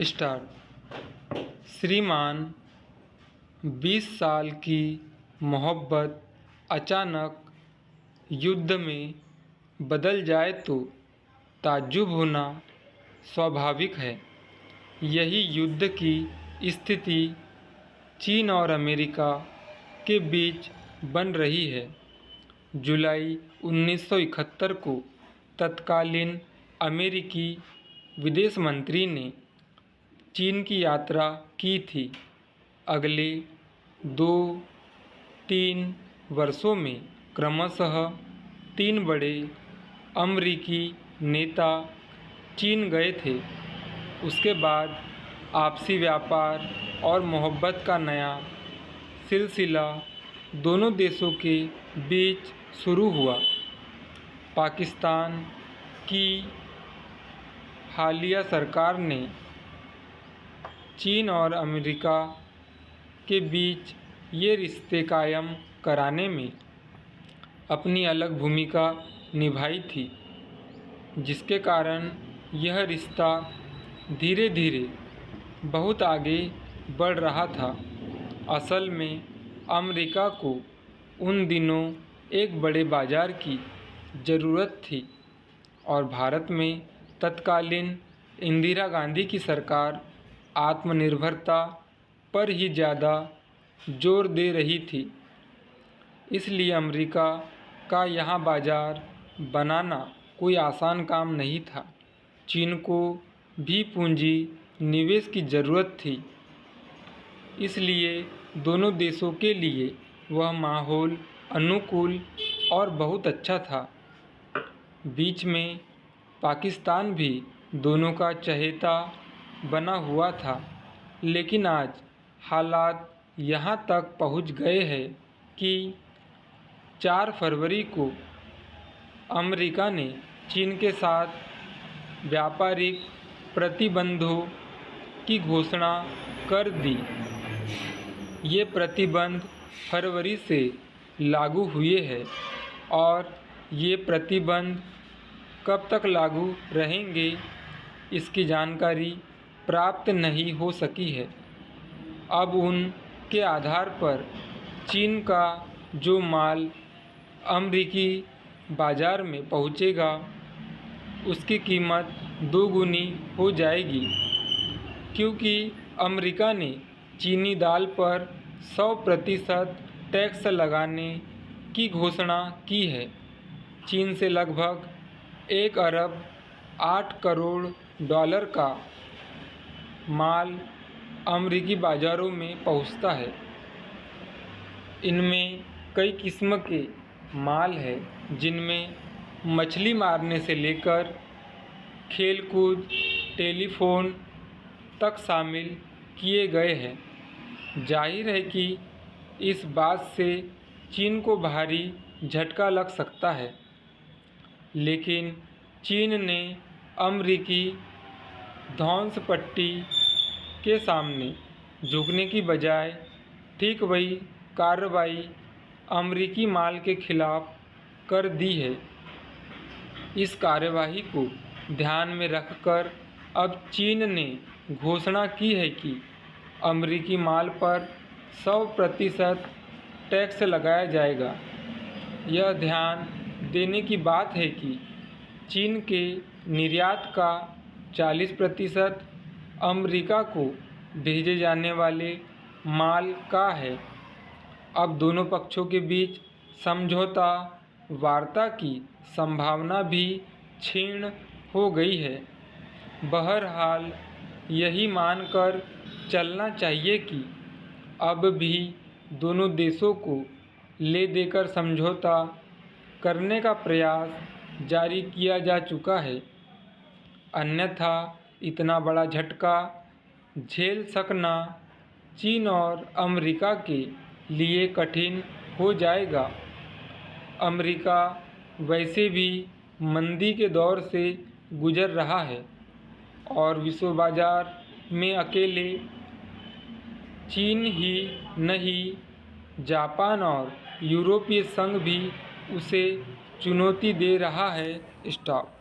Start. श्रीमान, 20 साल की मोहब्बत अचानक युद्ध में बदल जाए तो ताज्जुब होना स्वाभाविक है। यही युद्ध की स्थिति चीन और अमेरिका के बीच बन रही है। जुलाई 1971 को तत्कालीन अमेरिकी विदेश मंत्री ने चीन की यात्रा की थी। अगले 2-3 वर्षों में क्रमशः 3 बड़े अमरीकी नेता चीन गए थे। उसके बाद आपसी व्यापार और मोहब्बत का नया सिलसिला दोनों देशों के बीच शुरू हुआ। पाकिस्तान की हालिया सरकार ने चीन और अमेरिका के बीच ये रिश्ते कायम कराने में अपनी अलग भूमिका निभाई थी, जिसके कारण यह रिश्ता धीरे धीरे बहुत आगे बढ़ रहा था। असल में अमेरिका को उन दिनों एक बड़े बाजार की ज़रूरत थी और भारत में तत्कालीन इंदिरा गांधी की सरकार आत्मनिर्भरता पर ही ज़्यादा जोर दे रही थी। इसलिए अमेरिका का यहाँ बाजार बनाना कोई आसान काम नहीं था। चीन को भी पूंजी निवेश की ज़रूरत थी। इसलिए दोनों देशों के लिए वह माहौल अनुकूल और बहुत अच्छा था। बीच में पाकिस्तान भी दोनों का चहेता बना हुआ था, लेकिन आज हालात यहाँ तक पहुँच गए हैं कि 4 फरवरी को अमेरिका ने चीन के साथ व्यापारिक प्रतिबंधों की घोषणा कर दी। ये प्रतिबंध फरवरी से लागू हुए हैं और ये प्रतिबंध कब तक लागू रहेंगे इसकी जानकारी प्राप्त नहीं हो सकी है। अब उनके आधार पर चीन का जो माल अमेरिकी बाज़ार में पहुंचेगा उसकी कीमत 2 गुनी हो जाएगी, क्योंकि अमेरिका ने चीनी दाल पर 100% टैक्स लगाने की घोषणा की है। चीन से लगभग 1 अरब 8 करोड़ डॉलर का माल अमेरिकी बाज़ारों में पहुंचता है। इनमें कई किस्म के माल हैं, जिनमें मछली मारने से लेकर खेलकूद, टेलीफोन तक शामिल किए गए हैं। जाहिर है कि इस बात से चीन को भारी झटका लग सकता है, लेकिन चीन ने अमेरिकी ध्वंस पट्टी के सामने झुकने की बजाय ठीक वही कार्रवाई अमेरिकी माल के खिलाफ कर दी है। इस कार्यवाही को ध्यान में रखकर अब चीन ने घोषणा की है कि अमेरिकी माल पर 100% टैक्स लगाया जाएगा। यह ध्यान देने की बात है कि चीन के निर्यात का 40% अमेरिका को भेजे जाने वाले माल का है। अब दोनों पक्षों के बीच समझौता वार्ता की संभावना भी क्षीण हो गई है। बहरहाल यही मानकर चलना चाहिए कि अब भी दोनों देशों को ले देकर समझौता करने का प्रयास जारी किया जा चुका है, अन्यथा इतना बड़ा झटका झेल सकना चीन और अमेरिका के लिए कठिन हो जाएगा। अमेरिका वैसे भी मंदी के दौर से गुजर रहा है और विश्व बाजार में अकेले चीन ही नहीं, जापान और यूरोपीय संघ भी उसे चुनौती दे रहा है। स्टॉप।